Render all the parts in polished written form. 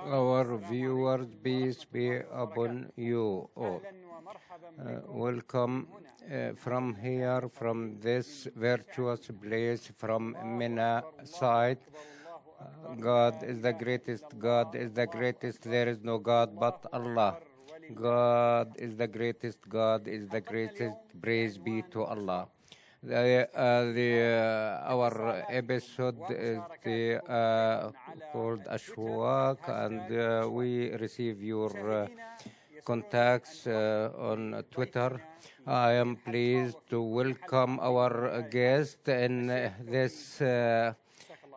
Our viewers, peace be upon you all. Welcome from here, from this virtuous place, from Mina side. God is the greatest, God is the greatest, there is no God but Allah. God is the greatest, God is the greatest, praise be to Allah. Our episode is called Ashwaq, and we receive your contacts on Twitter. I am pleased to welcome our guest in this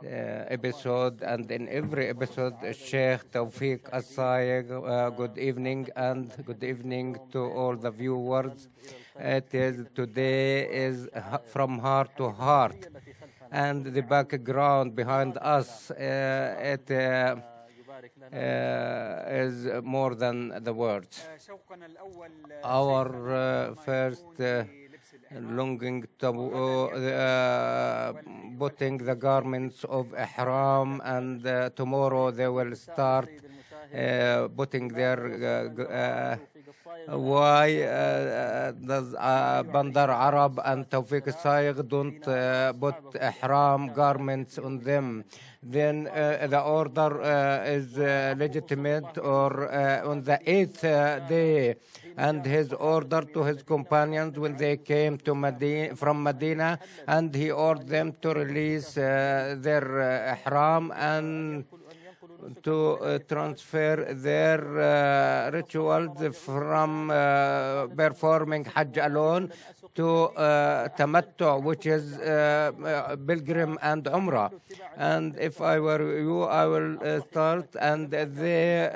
episode, and in every episode, Sheikh Tawfiq As-Saig. Good evening, and good evening to all the viewers. Today is from heart to heart, and the background behind us is more than the words. Our first longing to putting the garments of Ihram, and tomorrow they will start putting their why does Bandar Arab and Tawfiq As-Saig don't put Ihram garments on them? Then the order is legitimate, or on the 8th day, and his order to his companions when they came to from Medina, and he ordered them to release their Ihram and to transfer their rituals from performing Hajj alone to Tamattu, which is Pilgrim and Umrah. And if I were you, I will start, and they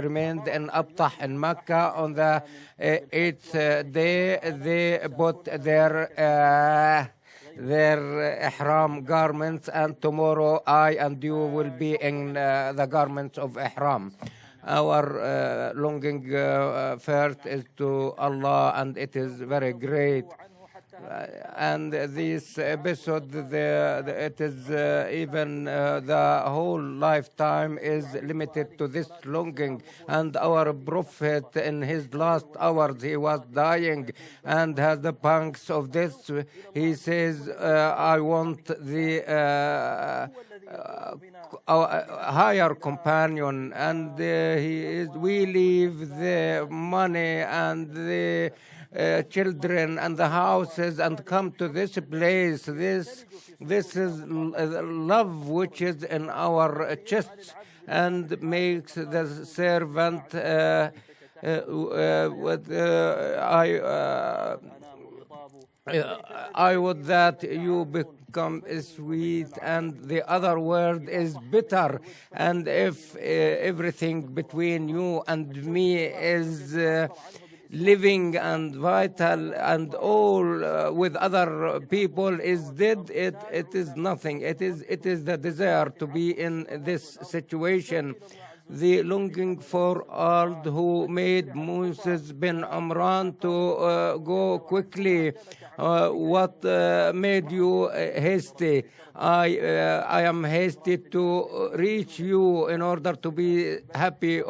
remained in Abtah in Mecca. On the 8th day, they put their Ihram garments, and tomorrow I and you will be in the garments of Ihram. Our longing first is to Allah, and it is very great. And this episode, it is even the whole lifetime is limited to this longing. And our Prophet, in his last hours, he was dying and has the pangs of this. He says, I want the higher companion, and we leave the money and the children and the houses and come to this place. This is love which is in our chests, and makes the servant I would that you become sweet, and the other word is bitter. And if everything between you and me is living and vital, and all with other people is dead, it is nothing. It is the desire to be in this situation. The longing for all who made Moses bin Amran to go quickly. What made you hasty? I am hasty to reach you in order to be happy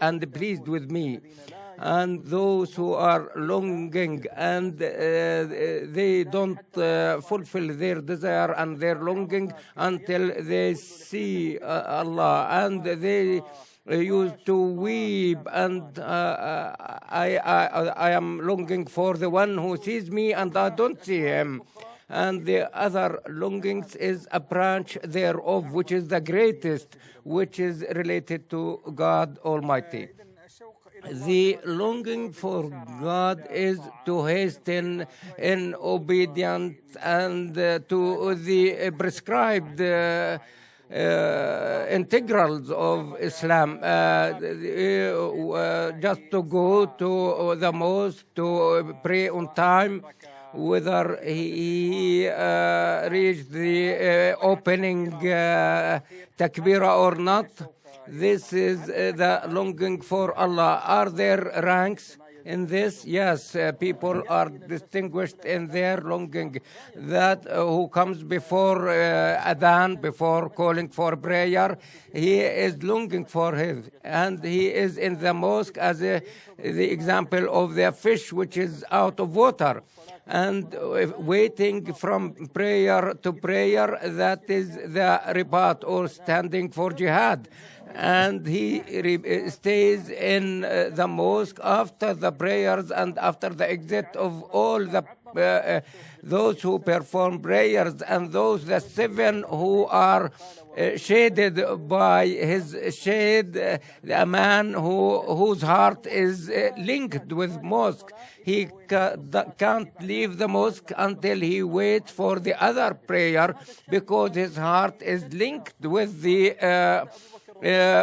and pleased with me. And those who are longing and they don't fulfill their desire and their longing until they see Allah, and they used to weep, and I am longing for the one who sees me and I don't see him. And the other longings is a branch thereof, which is the greatest, which is related to God Almighty. The longing for God is to hasten in obedience and to the prescribed integrals of Islam, just to go to the mosque to pray on time, whether he reached the opening takbirah or not. This is the longing for Allah. Are there ranks? In this, yes, people are distinguished in their longing. That who comes before adhan, before calling for prayer, he is longing for his, and he is in the mosque as the example of the fish which is out of water, and waiting from prayer to prayer. That is the ribat, or standing for jihad. And he stays in the mosque after the prayers and after the exit of all the those who perform prayers, and those the 7 who are shaded by his shade, a man whose heart is linked with mosque. He can't leave the mosque until he waits for the other prayer, because his heart is linked with the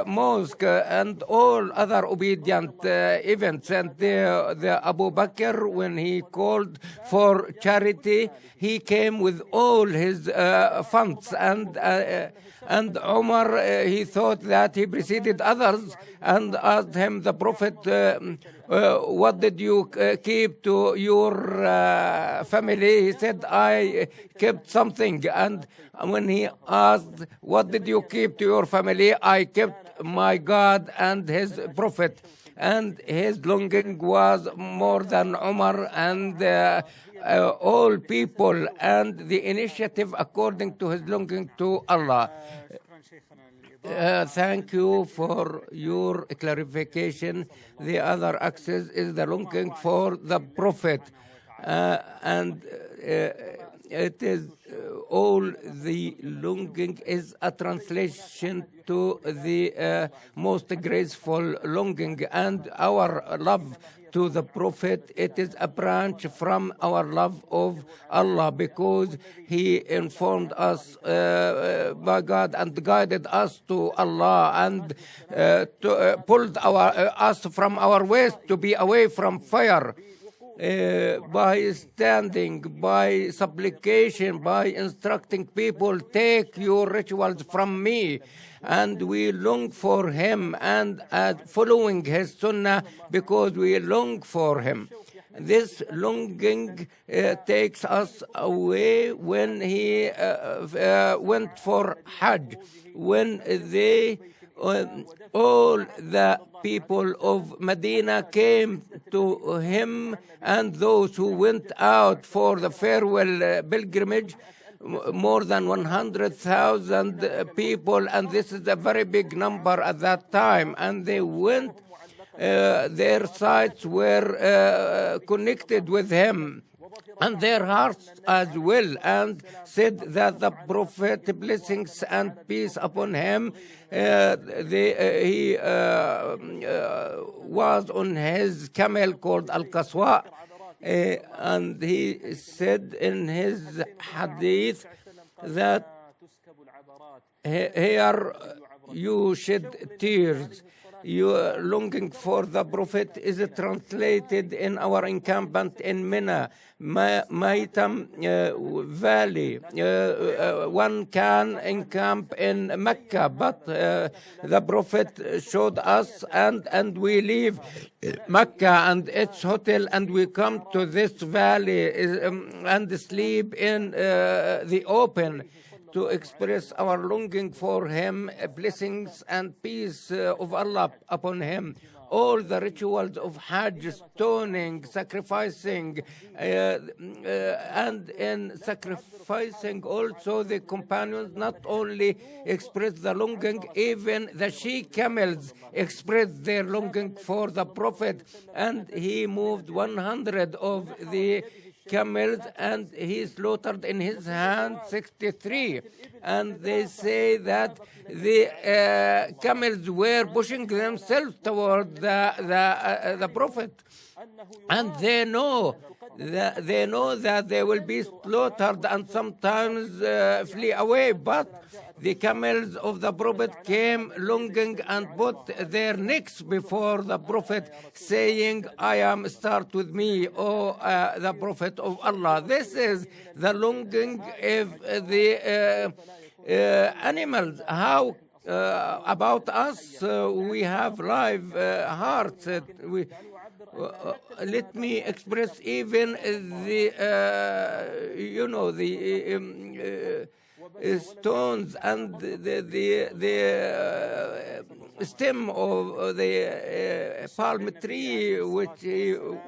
mosque and all other obedient events. And the Abu Bakr, when he called for charity, he came with all his funds, and Umar, he thought that he preceded others, and asked him, the Prophet, what did you keep to your family? He said, I kept something. And when he asked, what did you keep to your family? I kept my God and his Prophet. And his longing was more than Umar and all people, and the initiative according to his longing to Allah. Thank you for your clarification. The other axis is the longing for the Prophet, and it is all the longing is a translation to the most graceful longing, and our love to the Prophet, it is a branch from our love of Allah, because he informed us by God and guided us to Allah, and pulled us from our ways to be away from fire. By standing, by supplication, by instructing people, take your rituals from me. And we long for him, and following his sunnah, because we long for him. This longing takes us away when he went for Hajj, when they all the people of Medina came to him, and those who went out for the farewell pilgrimage, more than 100,000 people, and this is a very big number at that time. And they went, their sights were connected with him, and their hearts as well, and said that the Prophet, blessings and peace upon him, he was on his camel called Al-Qaswa. And he said in his hadith that here you shed tears. Your longing for the Prophet is translated in our encampment in Mina, Maitam Valley. One can encamp in Mecca, but the Prophet showed us, and we leave Mecca and its hotel, and we come to this valley and sleep in the open, to express our longing for him, blessings and peace of Allah upon him. All the rituals of Hajj, stoning, sacrificing, and in sacrificing also the companions not only expressed the longing, even the she-camels expressed their longing for the Prophet, and he moved 100 of the camels, and he slaughtered in his hand 63. And they say that the camels were pushing themselves toward the Prophet, and they know that they will be slaughtered and sometimes flee away, but the camels of the Prophet came longing and put their necks before the Prophet, saying, I am, start with me, O the Prophet of Allah. This is the longing of the animals. How about us? We have live hearts. let me express even the, stones and the stem of the palm tree, which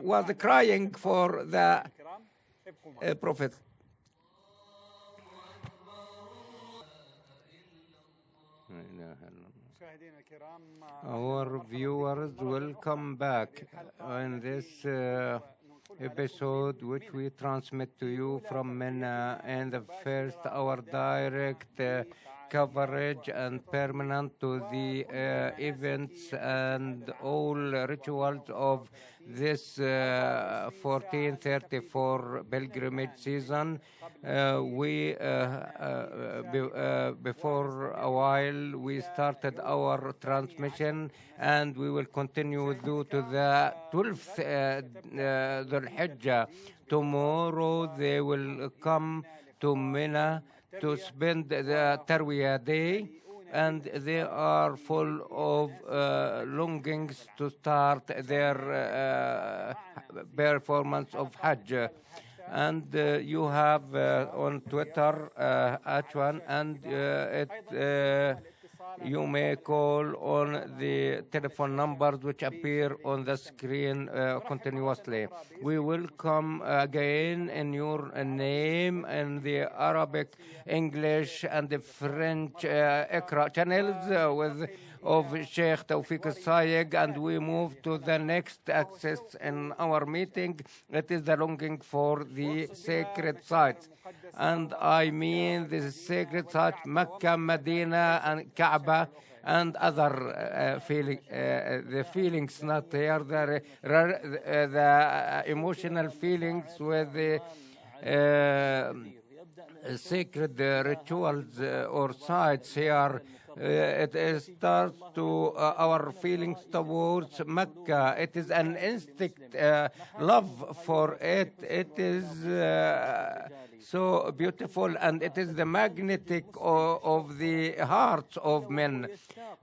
was crying for the Prophet. Our viewers will come back in this episode, which we transmit to you from Mina, and the first our direct coverage and permanent to the events and all rituals of this 1434 pilgrimage season. Before a while, we started our transmission, and we will continue due to the 12th Dhul Hijjah. Tomorrow, they will come to Mina to spend the Tarwiyah day, and they are full of longings to start their performance of Hajj. And you have on Twitter H1, and you may call on the telephone numbers which appear on the screen continuously. We will come again in your name in the Arabic, English, and the French Iqraa channels of Sheikh Tawfiq al-Sayeg, and we move to the next axis in our meeting. It is the longing for the sacred sites. And I mean the sacred sites, Mecca, Medina, and Kaaba, and other the feelings not here, the emotional feelings with the sacred rituals or sites here. It starts to our feelings towards Mecca. It is an instinct, love for it. It is so beautiful, and it is the magnetic of the hearts of men.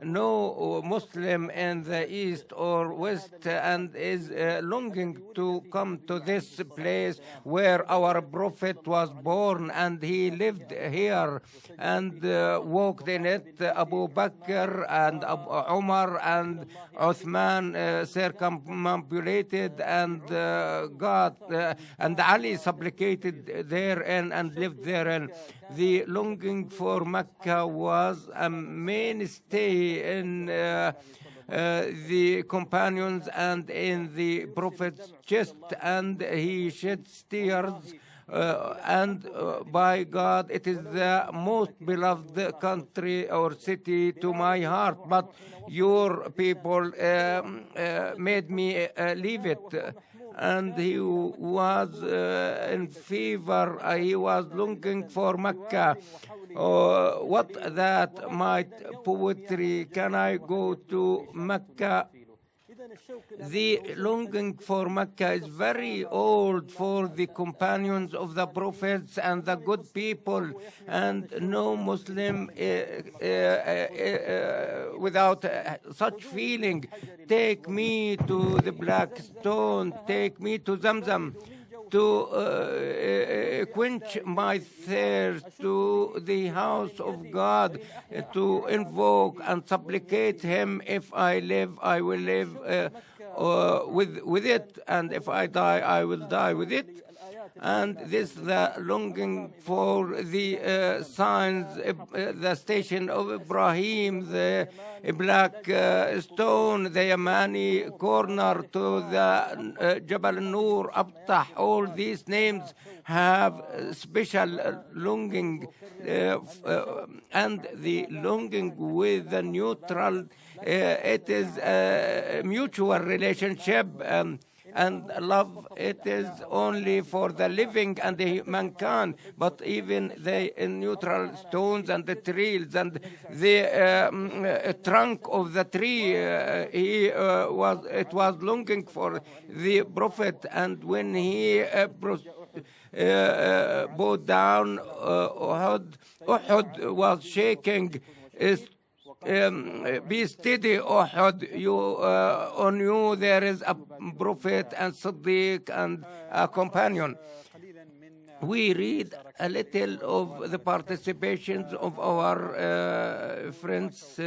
No Muslim in the East or West and is longing to come to this place where our Prophet was born, and he lived here and walked in it. Abu Bakr and Umar and Uthman circumambulated, and God and Ali supplicated therein and lived therein. The longing for Mecca was a mainstay in the companions and in the Prophet's chest, and he shed tears. And by God, it is the most beloved country or city to my heart, but your people made me leave it. And he was in fever, he was longing for Mecca. What that might poetry, can I go to Mecca? The longing for Mecca is very old for the companions of the prophets and the good people, and no Muslim without such feeling. Take me to the black stone, take me to Zamzam, to quench my thirst, to the house of God, to invoke and supplicate him. If I live, I will live with it, and if I die, I will die with it. And this the longing for the signs, the station of Ibrahim, the black stone, the Yamani corner, to the Jabal Nur, Abtah. All these names have special longing, and the longing with the neutral, it is a mutual relationship. And love, it is only for the living and the mankind, but even the neutral stones and the trees and the trunk of the tree, it was longing for the Prophet. And when he bowed down, Uhud was shaking. be steady, Uhud. On you there is a prophet and Siddiq and a companion. We read a little of the participations of our friends.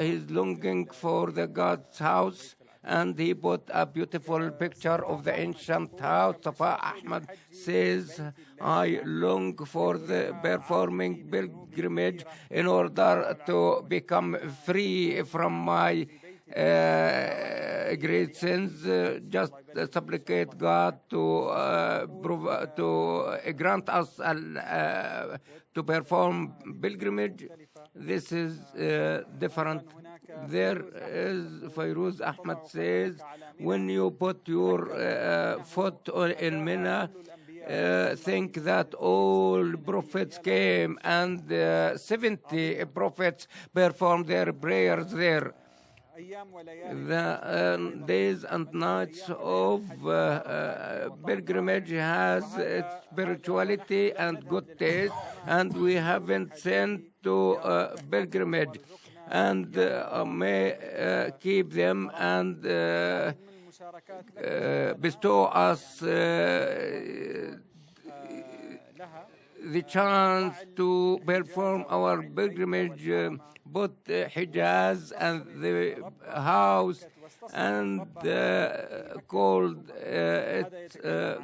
He's longing for the God's house, and he put a beautiful picture of the ancient house. Safa Ahmed says, I long for the performing pilgrimage in order to become free from my great sins. Just supplicate God to grant us to perform pilgrimage. This is different. There is Fairuz Ahmed says, when you put your foot in Mina, think that all prophets came and 70 prophets performed their prayers there. The days and nights of pilgrimage has its spirituality and good taste, and we haven't sent to pilgrimage, and may keep them and bestow us the chance to perform our pilgrimage, both Hijaz and the house, and called it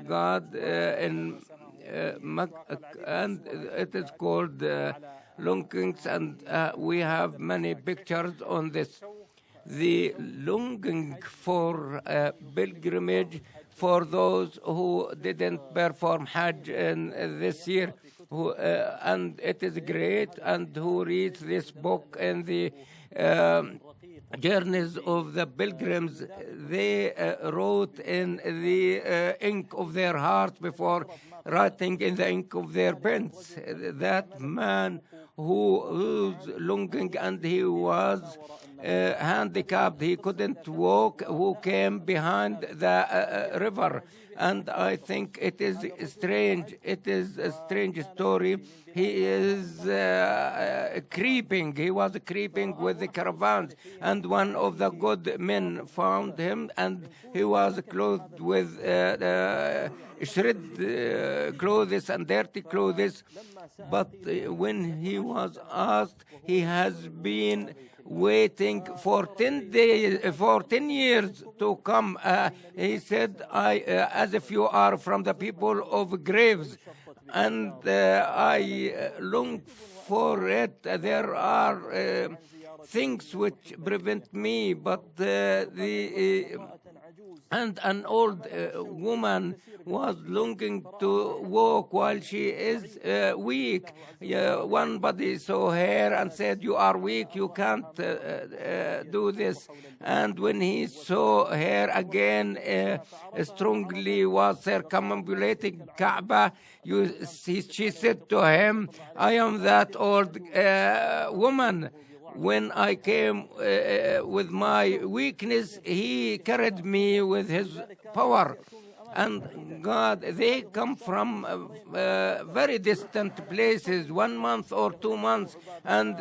God in and it is called longings, and we have many pictures on this. The longing for pilgrimage for those who didn't perform Hajj in this year, and it is great, and who reads this book in the journeys of the pilgrims, they wrote in the ink of their hearts before writing in the ink of their pens. That man who's longing, and he was handicapped, he couldn't walk, who came behind the river. And I think it is strange. It is a strange story. He is creeping. He was creeping with the caravans, and one of the good men found him, and he was clothed with shred clothes and dirty clothes. But when he was asked, he has been waiting for 10 days, for 10 years to come. He said, as if you are from the people of graves, and I long for it. There are things which prevent me, but and an old woman was longing to walk while she is weak. One body saw her and said, you are weak, you can't do this. And when he saw her again, strongly was circumambulating Kaaba, she said to him, I am that old woman. When I came with my weakness, he carried me with his power. And God, they come from very distant places, 1 month or 2 months, and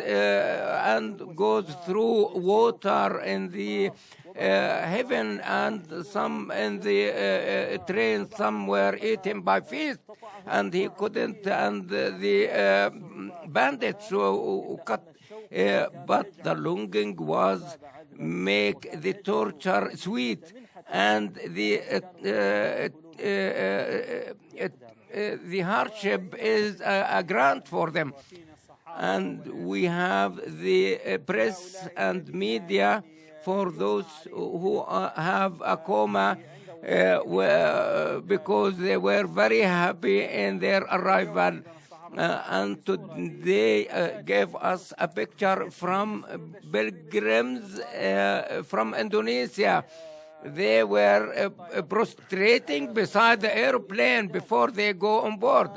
goes through water in the heaven, and some in the train, some were eaten by fish, and he couldn't, and the bandits cut. But the longing was make the torture sweet, and the hardship is a grant for them. And we have the press and media for those who have a coma, because they were very happy in their arrival. And today gave us a picture from pilgrims from Indonesia. They were prostrating beside the airplane before they go on board.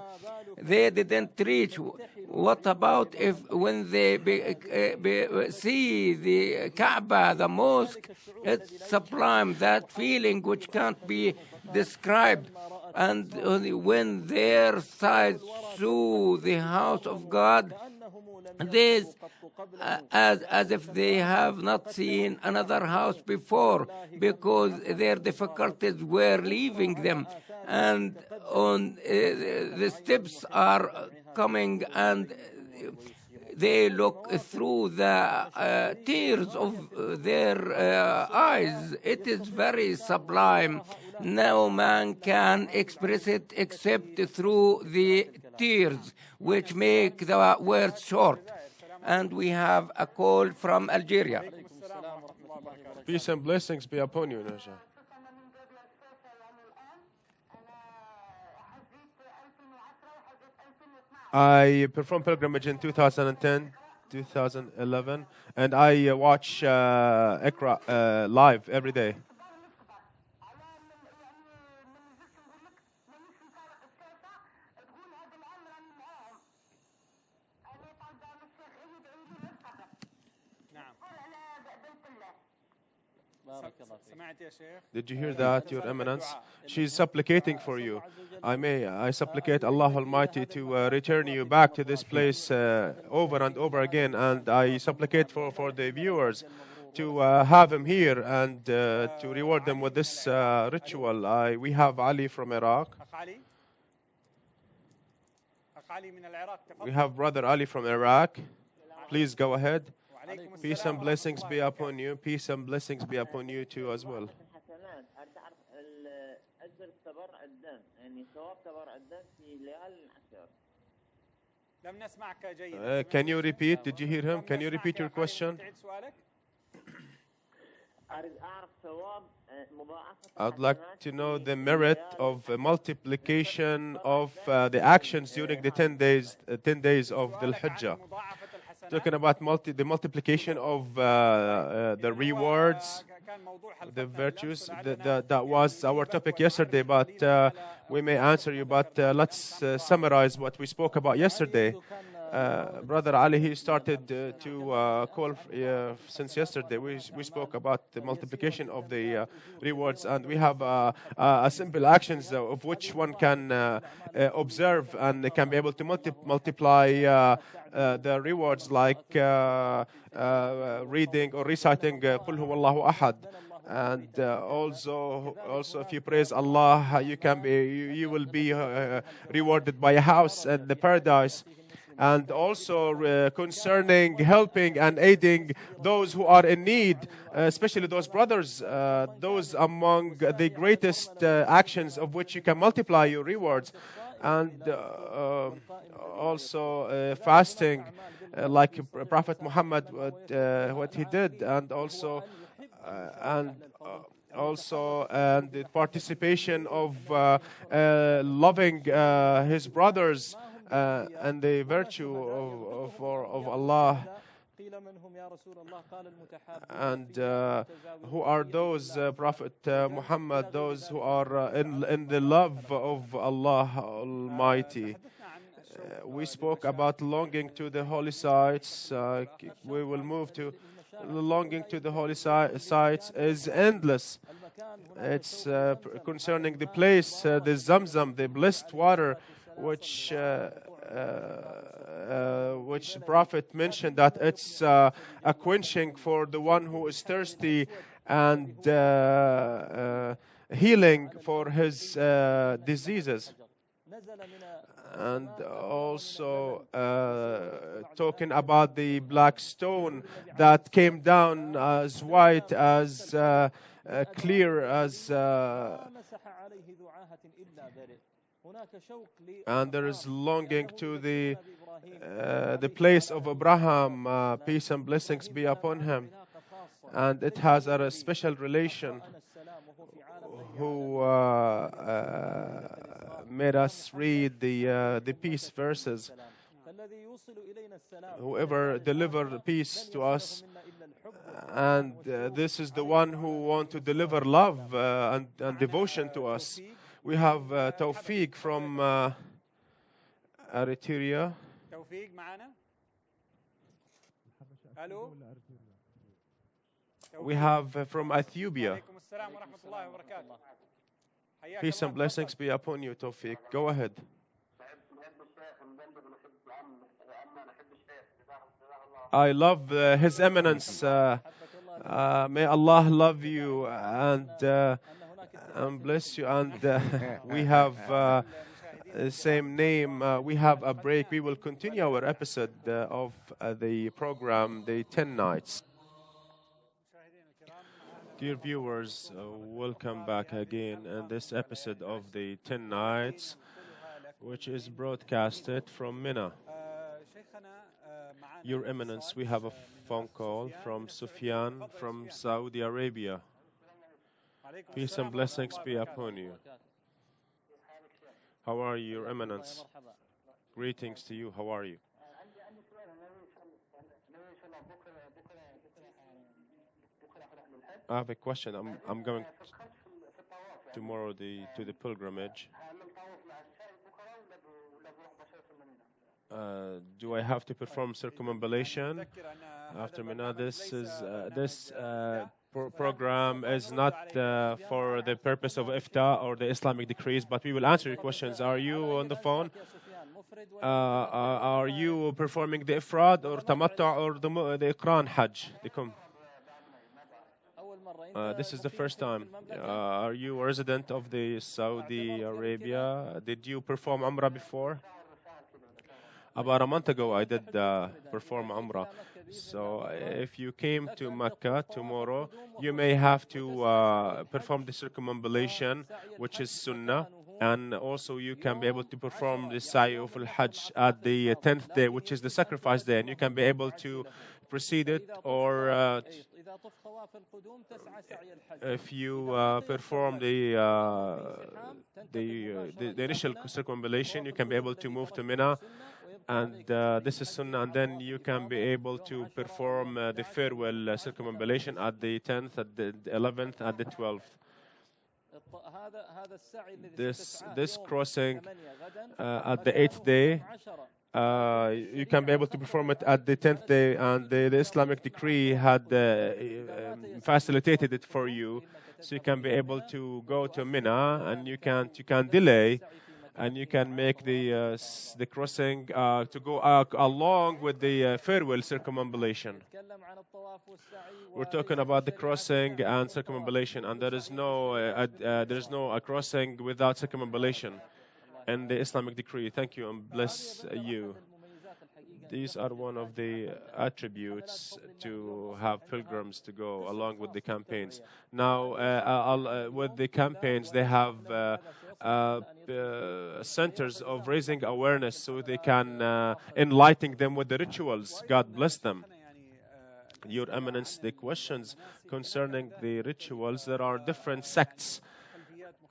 They didn't reach. What about if when they see the Kaaba, the mosque, it's sublime, that feeling which can't be described. And when their sight saw the house of God, this as if they have not seen another house before, because their difficulties were leaving them, and on the steps are coming, and they look through the tears of their eyes. It is very sublime. No man can express it except through the tears, which make the words short. And we have a call from Algeria. Peace and blessings be upon you, Naja. I performed pilgrimage in 2010, 2011, and I watch Iqraa live every day. Did you hear that, Your Eminence? She's supplicating for you. I supplicate Allah Almighty to return you back to this place over and over again, and I supplicate for the viewers to have him here and to reward them with this ritual. We have Ali from Iraq. We have Brother Ali from Iraq. Please go ahead. Peace and blessings be upon you. Peace and blessings be upon you too as well. Can you repeat? Did you hear him? Can you repeat your question? I'd like to know the merit of multiplication of the actions during the 10 days of the Hijjah. Talking about the multiplication of the rewards, the virtues. That was our topic yesterday, but we may answer you. But let's summarize what we spoke about yesterday. Brother Ali, he started to call since yesterday. We spoke about the multiplication of the rewards, and we have a simple actions of which one can observe, and they can be able to multiply the rewards, like reading or reciting Qul Huwallahu Ahad. And also, if you praise Allah, you will be rewarded by a house in the paradise. And also concerning helping and aiding those who are in need, especially those brothers, those among the greatest actions of which you can multiply your rewards. And also fasting, like Prophet Muhammad, what he did, and also the participation of loving his brothers and the virtue of Allah. And who are those, Prophet Muhammad, those who are in the love of Allah Almighty? We spoke about longing to the holy sites. We will move to longing to the holy sites is endless. It's concerning the place, the Zamzam, the blessed water, which Prophet mentioned that it's a quenching for the one who is thirsty, and healing for his diseases. And also talking about the black stone that came down as white, as clear as and there is longing to the place of Abraham, peace and blessings be upon him, and it has a special relation, who made us read the peace verses. Whoever delivered peace to us, and this is the one who wants to deliver love and devotion to us. We have Tawfiq from Eritrea. We have from Ethiopia. Peace and blessings be upon you, Tawfiq. Go ahead. I love His Eminence. May Allah love you and bless you. And we have same name. We have a break. We will continue our episode of the program, the 10 Nights. Dear viewers, welcome back again in this episode of the 10 Nights, which is broadcasted from Mina. Your Eminence, we have a phone call from Sufyan from Saudi Arabia. Peace and blessings be upon you. How are you, Your Eminence? Greetings to you. How are you? I have a question. I'm going tomorrow to the pilgrimage. Do I have to perform circumambulation after Mina? This program is not for the purpose of ifta or the Islamic decrees, but we will answer your questions. Are you on the phone? Are you performing the ifrad or tamattu or the Iqraa Hajj? This is the first time. Are you a resident of the Saudi Arabia? Did you perform Umrah before? About a month ago, I did perform Umrah. So if you came to Mecca tomorrow, you may have to perform the circumambulation, which is Sunnah. And also you can be able to perform the Sa'i of al-Hajj at the 10th day, which is the sacrifice day. And you can be able to proceed it, or if you perform the initial circumambulation, you can be able to move to Mina. And this is Sunnah, and then you can be able to perform the farewell circumambulation at the 10th, at the 11th, at the 12th. This crossing at the 8th day, you can be able to perform it at the 10th day, and the Islamic decree had facilitated it for you, so you can be able to go to Mina, and you can delay, and you can make the crossing to go along with the farewell circumambulation. We're talking about the crossing and circumambulation, and there is no crossing without circumambulation in the Islamic decree. Thank you and bless you. These are one of the attributes to have pilgrims to go along with the campaigns. Now, with the campaigns, they have centers of raising awareness so they can enlighten them with the rituals. God bless them. Your Eminence, the questions concerning the rituals, there are different sects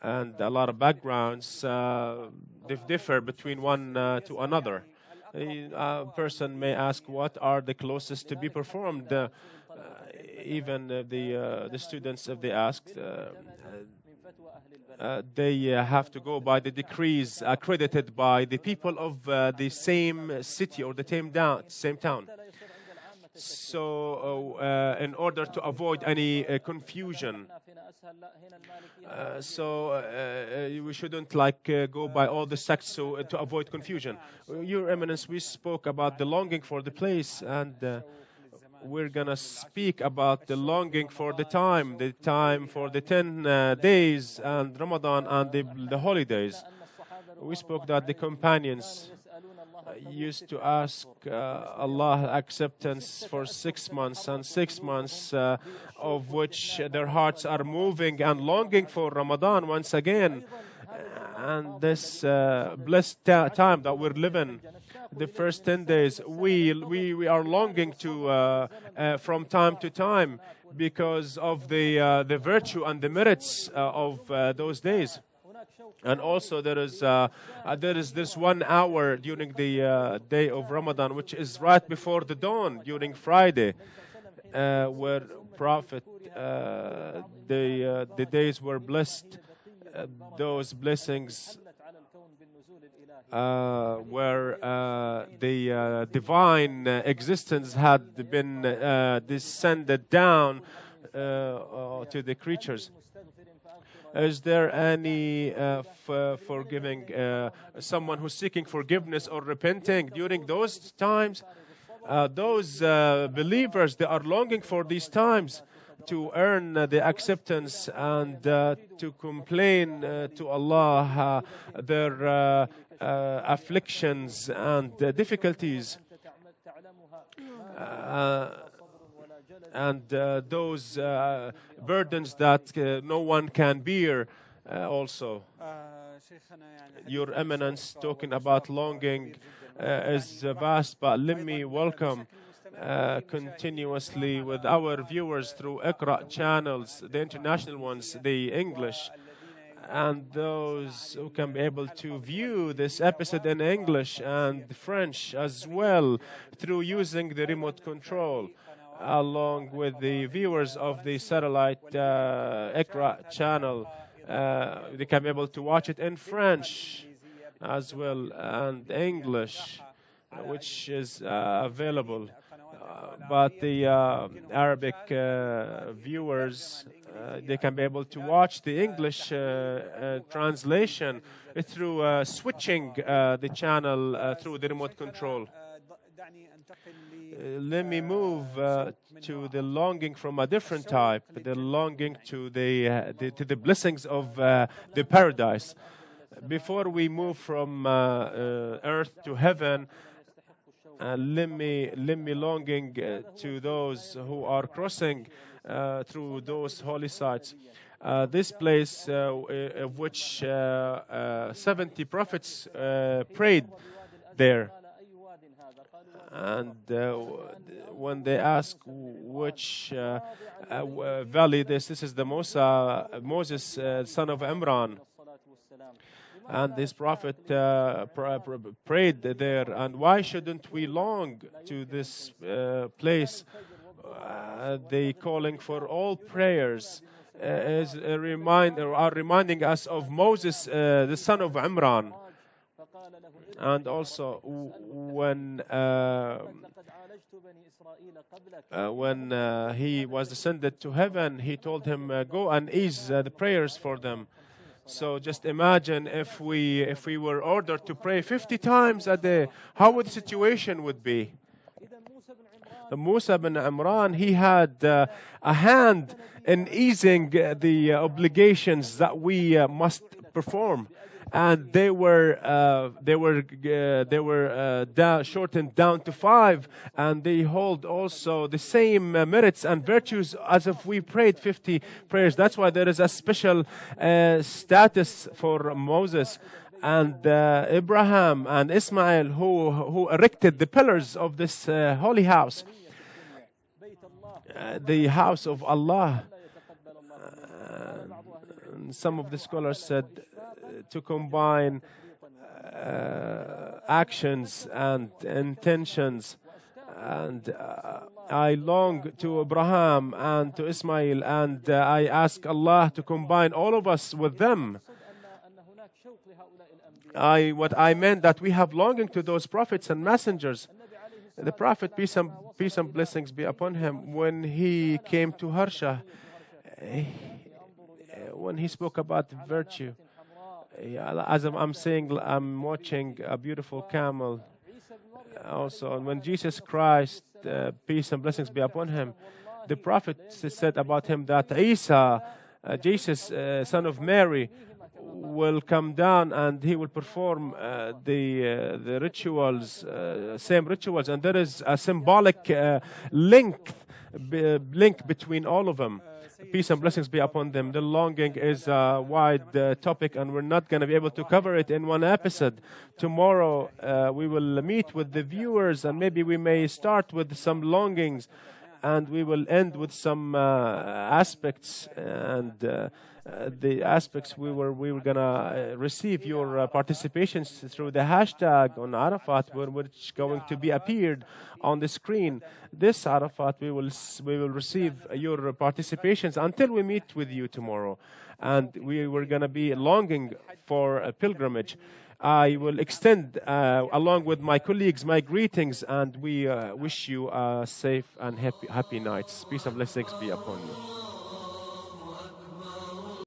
and a lot of backgrounds. They differ between one to another. A person may ask, what are the closest to be performed? Even the students, if they ask, they have to go by the decrees accredited by the people of the same city or the same town. So in order to avoid any confusion, we shouldn't go by all the sects to avoid confusion. Your Eminence, we spoke about the longing for the place, and we're going to speak about the longing for the time for the 10 days and Ramadan and the holidays. We spoke that the companions used to ask Allah acceptance for 6 months, and 6 months of which their hearts are moving and longing for Ramadan once again. And this blessed time that we're living, the first 10 days, we are longing to from time to time because of the virtue and the merits of those days. And also there is this 1 hour during the day of Ramadan, which is right before the dawn during Friday, where Prophet, the days were blessed. Those blessings where the divine existence had been descended down to the creatures. Is there any forgiving someone who's seeking forgiveness or repenting during those times? those believers, they are longing for these times to earn the acceptance and to complain to Allah their afflictions and difficulties. And those burdens that no one can bear also. Your Eminence talking about longing is vast, but let me welcome continuously with our viewers through Iqraa channels, the international ones, the English, and those who can be able to view this episode in English and French as well through using the remote control, along with the viewers of the satellite Iqraa channel. They can be able to watch it in French as well and English, which is available. But the Arabic viewers, they can be able to watch the English translation through switching the channel through the remote control. Let me move to the longing from a different type, the longing to the blessings of the paradise. Before we move from earth to heaven, let me longing to those who are crossing through those holy sites. This place of which 70 prophets prayed there. And when they ask which valley this is the Moses, son of Imran. And this prophet prayed there. And why shouldn't we long to this place? They calling for all prayers is a reminder, are reminding us of Moses, the son of Imran. And also when he was ascended to heaven, he told him, go and ease the prayers for them. So just imagine if we were ordered to pray 50 times a day, how would the situation would be? Musa bin Imran, he had a hand in easing the obligations that we must perform. And they were shortened down to 5, and they hold also the same merits and virtues as if we prayed 50 prayers. That's why there is a special status for Moses and Abraham and Ismail, who erected the pillars of this holy house, the house of Allah. Some of the scholars said to combine actions and intentions. And I long to Abraham and to Ismail, and I ask Allah to combine all of us with them. What I meant that we have longing to those prophets and messengers. The prophet, peace and blessings be upon him, when he came to Harsha, when he spoke about virtue, as I'm saying, I'm watching a beautiful camel also. And when Jesus Christ, peace and blessings be upon him, the prophet said about him that Isa, Jesus, son of Mary, will come down and he will perform the rituals, same rituals. And there is a symbolic link between all of them. Peace and blessings be upon them. The longing is a wide topic, and we're not going to be able to cover it in one episode. Tomorrow we will meet with the viewers, and maybe we may start with some longings, and we will end with some aspects, and the aspects we were gonna receive your participations through the hashtag on Arafat, which is going to be appeared on the screen. This Arafat, we will receive your participations until we meet with you tomorrow, and we were gonna be longing for a pilgrimage. I will extend, along with my colleagues, my greetings, and we wish you a safe and happy nights. Peace and blessings be upon you.